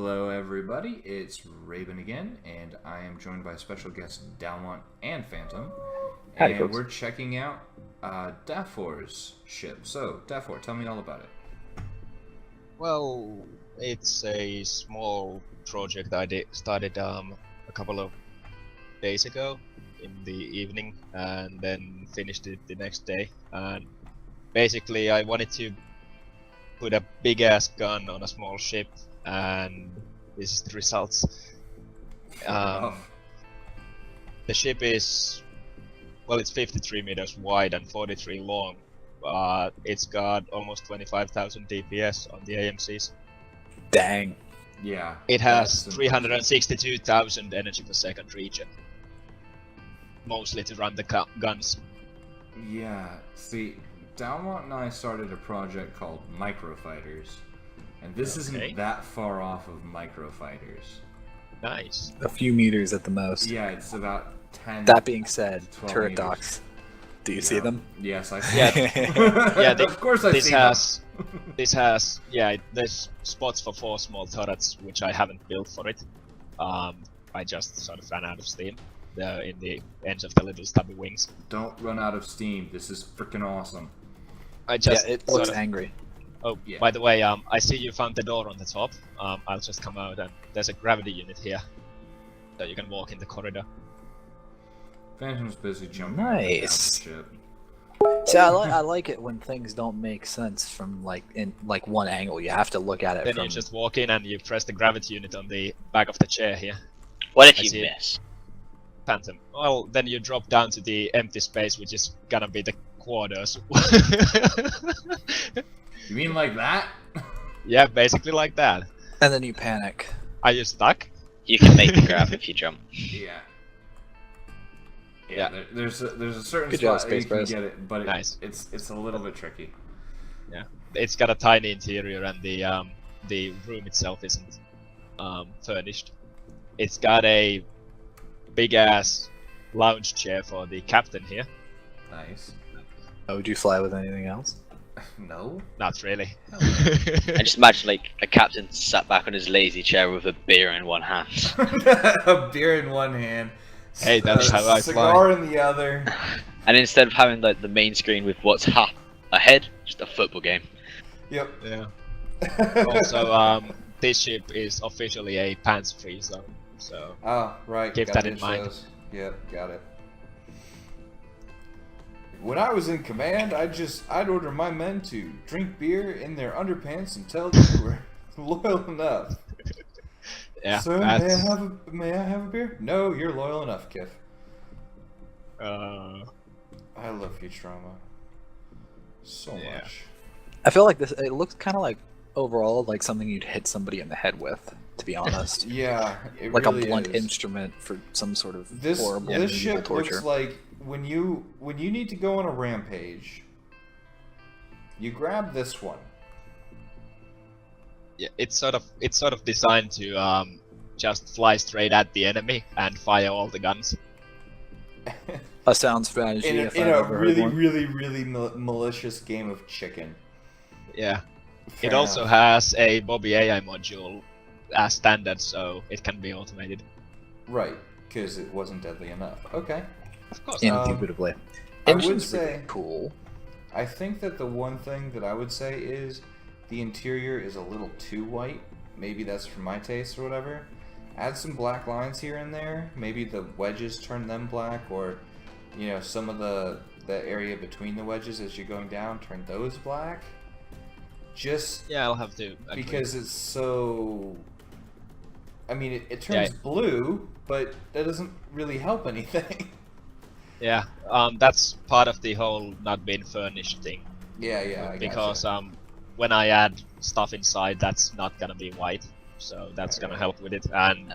Hello, everybody. It's Raven again, and I am joined by special guests Dalmont and Phantom. Howdy, And folks. we're checking out Daffor's ship. So, Daffor, tell me all about it. Well, it's a small project I started a couple of days ago in the evening, and then finished it the next day. And basically, I wanted to put a big ass gun on a small ship, and this is the results. The ship is, well, it's 53 meters wide and 43 long. It's got almost 25,000 DPS on the AMCs. Dang. Yeah. It has that's 362,000 energy per second regen. Mostly to run the guns. Yeah. See, Dalmont and I started a project called Microfighters, and this isn't that far off of Microfighters. Nice. A few meters at the most. Yeah, it's about 10. That being said, 12 turret meters. docks. Do you see them? Yes, I see. Yeah, Of course I this see has, this has, there's spots for 4 small turrets, which I haven't built for it. I just sort of ran out of steam in the ends of the little stubby wings. them. Don't run out of steam. This is freaking awesome. I just Yeah, it sort looks of, angry. Oh, Yeah. by the way, I see you found the door on the top. I'll just come out, and there's a gravity unit here, so you can walk in the corridor. Phantom's busy jumping Nice. up and down the ship. See, I like it when things don't make sense from in one angle. You have to look at it Then from. you just walk in and you press the gravity unit on the back of the chair here. What if I you see it. miss? Phantom. Well, then you drop down to the empty space, which is gonna be the quarters. You mean like that? Yeah, basically like that. And then you panic. Are you stuck? You can make the grab if you jump. Yeah. Yeah. There's a certain Good job, spot where you Space can Bros. get it, but Nice. it's a little bit tricky. It's got a tiny interior, and the room itself isn't furnished. It's got a big ass lounge chair for the captain here. Nice. Oh, would you fly with anything else? No. Not really. I just imagine like a captain sat back on his lazy chair with a beer in one hand. A beer in one hand. Hey, that's how I cigar fly. in the other. And instead of having like the main screen with what's ahead, just a football game. Yep. Yeah. Also, this ship is officially a pants-free zone, so Oh, right. Keep gotta that in ditch mind. those. Yep, got it. When I was in command, I'd order my men to drink beer in their underpants until they were loyal enough. yeah. Sir, that's, may I have a beer? No, you're loyal enough, Kif. uh, I love Futurama so Yeah. much. I feel like it looks kind of like overall like something you'd hit somebody in the head with. To be honest. Yeah, it Like really a blunt is. instrument for some sort of This horrible this medieval ship torture. looks like when you need to go on a rampage, you grab this one. yeah, it's sort of designed to just fly straight at the enemy and fire all the guns. A sound strategy. In if a I've ever heard really one. malicious game of chicken. Yeah. Fair It also enough. has a Bobby AI module as standard, so it can be automated. Right, because it wasn't deadly enough. Okay. Of course. Indubitably. I would Engine's really say cool. I think that the one thing that I would say is the interior is a little too white. Maybe that's for my taste or whatever. Add some black lines here and there. Maybe the wedges turn them black, or some of the area between the wedges as you're going down, turn those black. Just Yeah, I'll have to. Agree. because it's so. I mean, it turns blue, but that doesn't really help anything. Yeah, that's part of the whole not being furnished thing. Yeah, I Because gotcha. when I add stuff inside, that's not gonna be white, so that's gonna help with it. And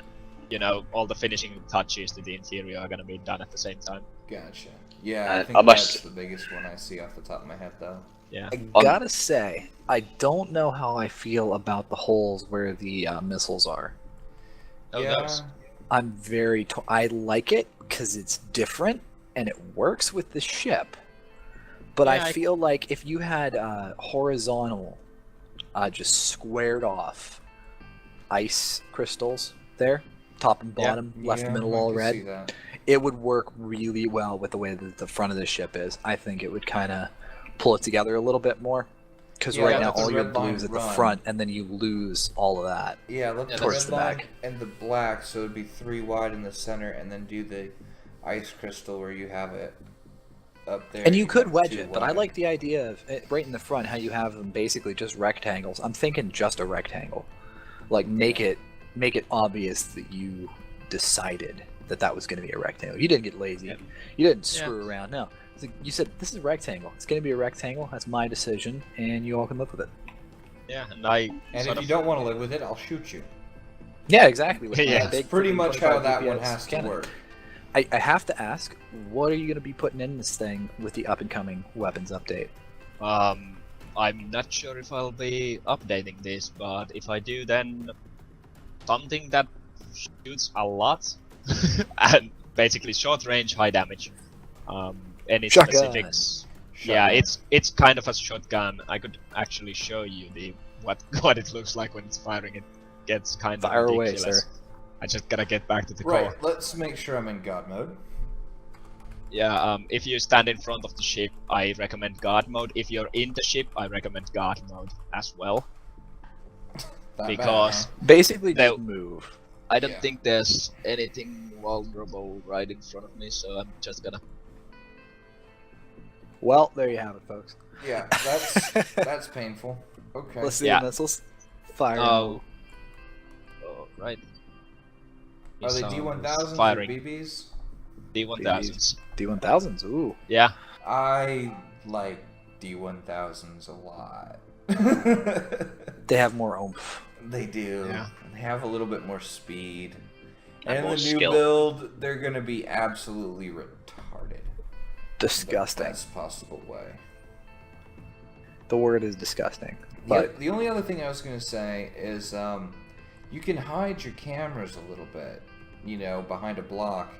all the finishing touches to the interior are gonna be done at the same time. Gotcha. Yeah, I I think must- that's the biggest one I see off the top of my head, though. Yeah. I gotta say, I don't know how I feel about the holes where the missiles are. Oh, yeah, those. I'm very. I like it because it's different and it works with the ship. But Yeah, I feel like if you had horizontal, just squared off, ice crystals there, top and bottom, left and middle all I can see red. that. It would work really well with the way that the front of the ship is. I think it would kind of pull it together a little bit more. Because Yeah, right let now the all your red line blues at the run. front, and then you lose all of that. Yeah, let the towards red the line back. and the black, so it'd be 3 wide in the center, and then do the ice crystal where you have it up there. And you could got wedge 2 it, but I wide. like the idea of it right in the front, how you have them basically just rectangles. I'm thinking just a rectangle. Like make it obvious that you decided that was going to be a rectangle. You didn't get lazy. Yep. You didn't screw around. No, it's like you said this is a rectangle. It's going to be a rectangle. That's my decision, and you all can live with it. Yeah, and I And sort if of you don't want to live with it, I'll shoot you. Yeah, exactly. With Yeah. my That's big pretty much how 25 that one DPS has to cannon. work. I have to ask, what are you going to be putting in this thing with the up and coming weapons update? I'm not sure if I'll be updating this, but if I do, then something that shoots a lot and basically short range, high damage. Any Shotgun. specifics? Yeah, it's kind of a shotgun. I could actually show you what it looks like when it's firing. It gets kind Fire of away, ridiculous. sir. I just gotta get back to the Right, core. let's make sure I'm in God mode. Yeah, if you stand in front of the ship, I recommend guard mode. If you're in the ship, I recommend guard mode as well. That Because bad, Basically, No. just move. I don't Yeah. think there's anything vulnerable right in front of me, so I'm just gonna. Well, there you have it, folks. huh? Yeah, that's painful. Okay. Let's see Yeah. the missiles. Fire. Oh, right. Are they Sounds D1000s or firing. BBs? D1000s. D1000s. Ooh. Yeah. I like D1000s a lot. They have more oomph. They do. Yeah. They have a little bit more speed. And And in more the new skill. build, they're gonna be absolutely retarded. Disgusting. The best possible way. The word is disgusting. The, But the only other thing I was gonna say is, you can hide your cameras a little bit, behind a block.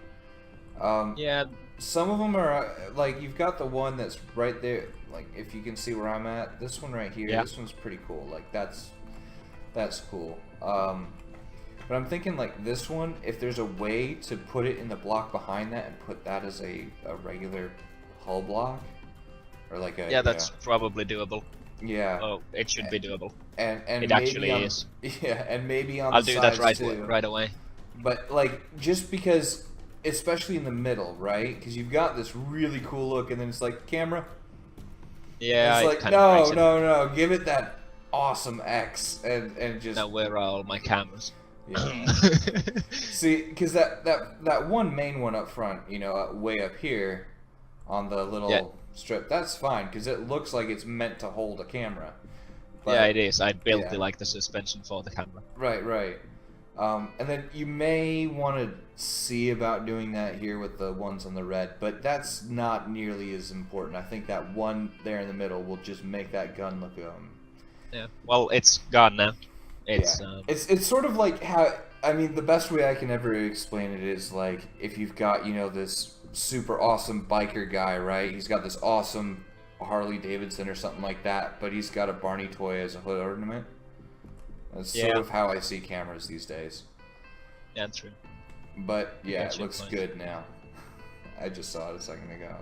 Yeah. Some of them are like you've got the one that's right there. Like if you can see where I'm at, this one right here. Yeah. This one's pretty cool. Like that's cool. But I'm thinking like this one. If there's a way to put it in the block behind that and put that as a regular hull block, or like a Yeah, that's probably doable. yeah. Oh, it should be doable. And It maybe actually on, is. Yeah, and maybe on I'll the do that sides too. right away. But like just because, especially in the middle, right? Because you've got this really cool look, and then it's like camera. Yeah, it's it like kind of breaks it. no, give it that awesome X and just Now where are all my cameras? yeah. See, because that one main one up front, way up here, on the little Yeah. strip, that's fine because it looks like it's meant to hold a camera. But- Yeah, it is. I built yeah. the suspension for the camera. Right. And then you may want to see about doing that here with the ones on the red, but that's not nearly as important. I think that one there in the middle will just make that gun look Yeah. Well, it's gone now. It's yeah. It's sort of like how the best way I can ever explain it is like if you've got this super awesome biker guy, right? He's got this awesome Harley Davidson or something like that, but he's got a Barney toy as a hood ornament. That's sort Yeah. of how I see cameras these days. yeah, true. But yeah, Gotcha, it looks fine. good now. I just saw it a second ago.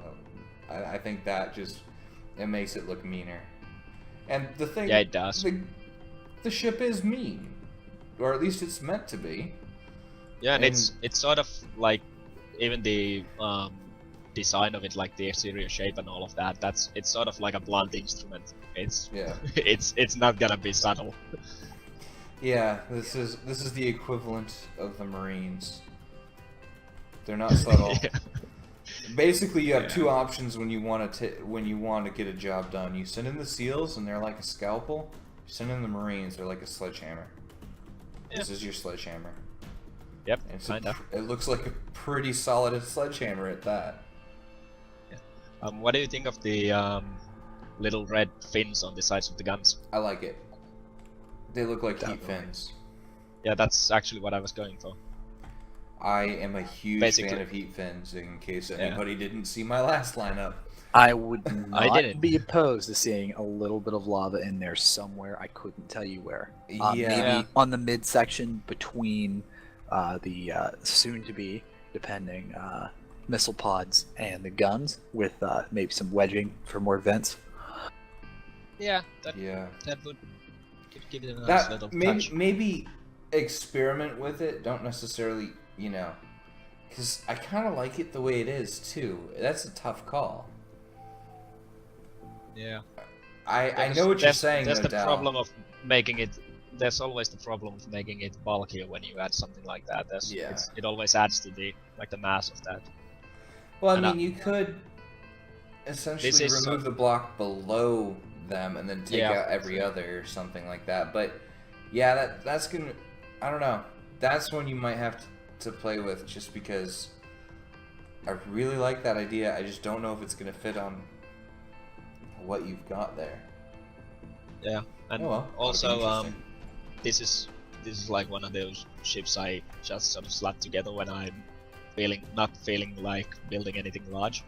I think that it makes it look meaner. And the thing, Yeah, it does. The ship is mean, or at least it's meant to be. Yeah, and And- it's sort of like even the design of it, like the exterior shape and all of that. It's sort of like a blunt instrument. It's Yeah, it's not gonna be subtle. yeah. This is the equivalent of the Marines. They're not subtle. Yeah. Basically, you have Yeah. two options when you want to get a job done. You send in the SEALs, and they're like a scalpel. You send in the Marines, they're like a sledgehammer. This is your sledgehammer. Yep, And it's kind of. it looks like a pretty solid sledgehammer at that. What do you think of the little red fins on the sides of the guns? I like it. They look like heat Definitely. fins. Yeah, that's actually what I was going for. I am a huge Basically- fan of heat fins. In case Yeah. anybody didn't see my last lineup. I would I not didn't. be opposed to seeing a little bit of lava in there somewhere. I couldn't tell you where. Yeah. Maybe on the midsection between the soon-to-be, depending, missile pods and the guns, with maybe some wedging for more vents. Yeah, that Yeah. would could give it a nice That little maybe touch. maybe experiment with it. Don't necessarily, because I kind of like it the way it is too. That's a tough call. Yeah. I know what you're saying. There's no the doubt. problem of making it. There's always the problem of making it bulkier when you add something like that. Yeah. It always adds to the mass of that. Well, I And, mean, you could essentially This is remove the block below them and then take Yeah. out every other or something like that. But yeah, that's gonna. I don't know. That's one you might have to play with, just because I really like that idea. I just don't know if it's gonna fit on what you've got there. Yeah, and Oh well, that'll be also interesting. this is like one of those ships I just sort of slap together when I'm not feeling like building anything large.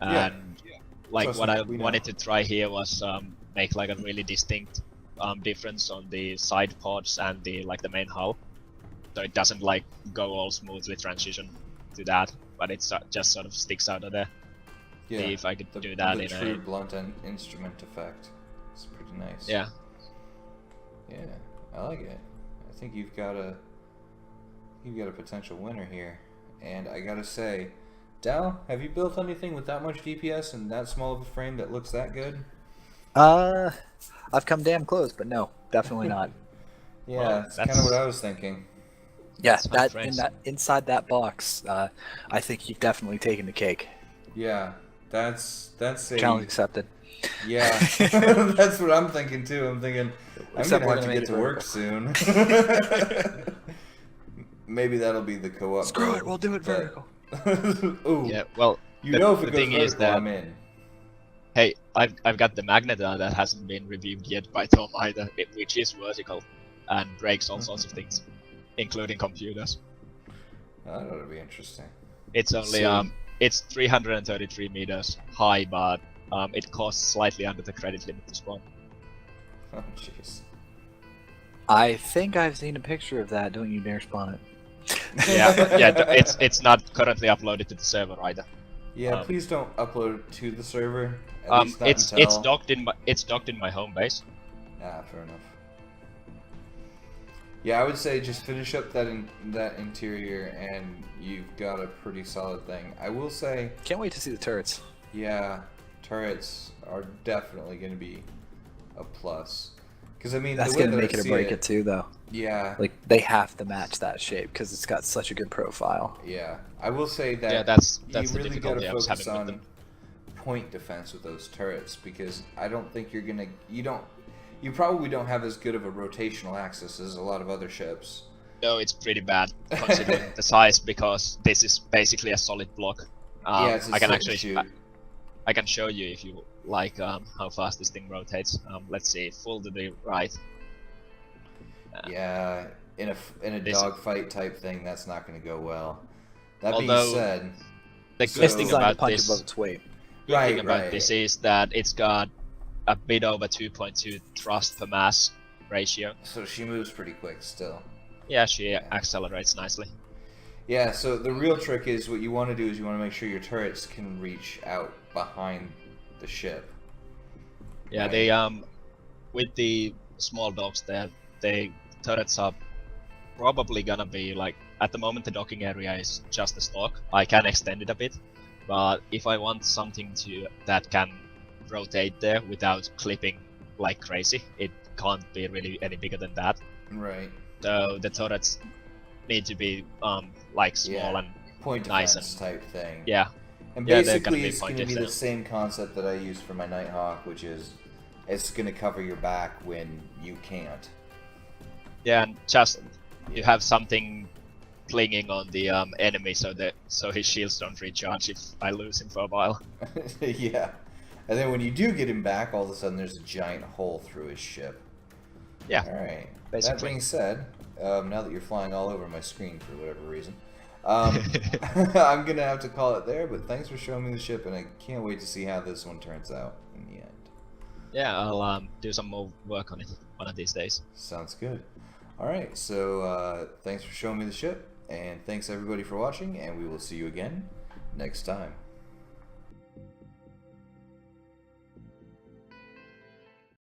Yeah. And like Trust what me, I we know. wanted to try here was make like a really distinct difference on the side pods and the main hull, so it doesn't like go all smoothly transition to that, but it just sort of sticks out of there. Yeah, See if I could the, do that the in true a blunt instrument effect. It's pretty nice. yeah. Yeah, I like it. I think you've got a potential winner here. And I gotta say, Dal, have you built anything with that much DPS and that small of a frame that looks that good? I've come damn close, but no, definitely not. Yeah, Well, that's kind of that's- what I was thinking. Yeah, That's my phrase. inside that box, I think you've definitely taken the cake. Yeah, that's a Challenge accepted. yeah. That's what I'm thinking too. I'm thinking I'm Except gonna we're have to gonna get make to it work soon. Maybe that'll be the co-op. Screw build, it, we'll do it but- vertical. Ooh, Yeah, well, you the- know if it the goes thing is vertical, that- I'm in. hey, I've got the Magneta that hasn't been reviewed yet by Tom either, which is vertical and breaks all sorts of things, including computers. Oh, that ought to be interesting. It's only So- it's 333 meters high, but it costs slightly under the credit limit to spawn. Oh jeez. I think I've seen a picture of that. Don't you dare spawn it. Yeah, it's not currently uploaded to the server either. Yeah, please don't upload it to the server. At least not It's until... docked in my home base. Ah, fair enough. Yeah, I would say just finish up that interior, and you've got a pretty solid thing. I will say, Can't wait to see the turrets. yeah, turrets are definitely going to be a plus. Because I mean, That's the way gonna that make I it or see break it too, though. Yeah, Like they have to match that shape because it's got such a good profile. yeah. I will say that Yeah, that's you the really got difficulty to I was focus having with on them. point defense with those turrets, because I don't think you're gonna. You probably don't have as good of a rotational axis as a lot of other ships. No, it's pretty bad considering the size, because this is basically a solid block. Yeah, it's a I can sit and actually shoot. I can show you if you like how fast this thing rotates. Let's see, full to the right. Yeah, in a This- dogfight type thing, that's not going to go well. That Although- being said, The So- good It's thing designed to about punch this, above its weight. good Right, thing about right. this is that it's got a bit over 2.2 thrust per mass ratio. so she moves pretty quick still. Yeah, she accelerates nicely. Yeah, so the real trick is what you want to do is you want to make sure your turrets can reach out behind the ship. Yeah, Right. they with the small docks there, the turrets are probably gonna be like, at the moment the docking area is just a stock. I can extend it a bit, but if I want something that can rotate there without clipping like crazy, it can't be really any bigger than that. Right. So the turrets need to be like small Yeah. and Point Nice defense type thing. yeah. And Yeah, they're basically gonna be it's going to point be the defense. same concept that I use for my Nighthawk, which is it's going to cover your back when you can't. Yeah, and just you have something clinging on the enemy so his shields don't recharge if I lose him for a while. Yeah. And then when you do get him back, all of a sudden there's a giant hole through his ship. Yeah, Alright. That basically. being said, now that you're flying all over my screen for whatever reason, I'm gonna have to call it there, but thanks for showing me the ship, and I can't wait to see how this one turns out in the end. Yeah, I'll do some more work on it one of these days. Sounds good. Alright, so thanks for showing me the ship, and thanks everybody for watching, and we will see you again next time.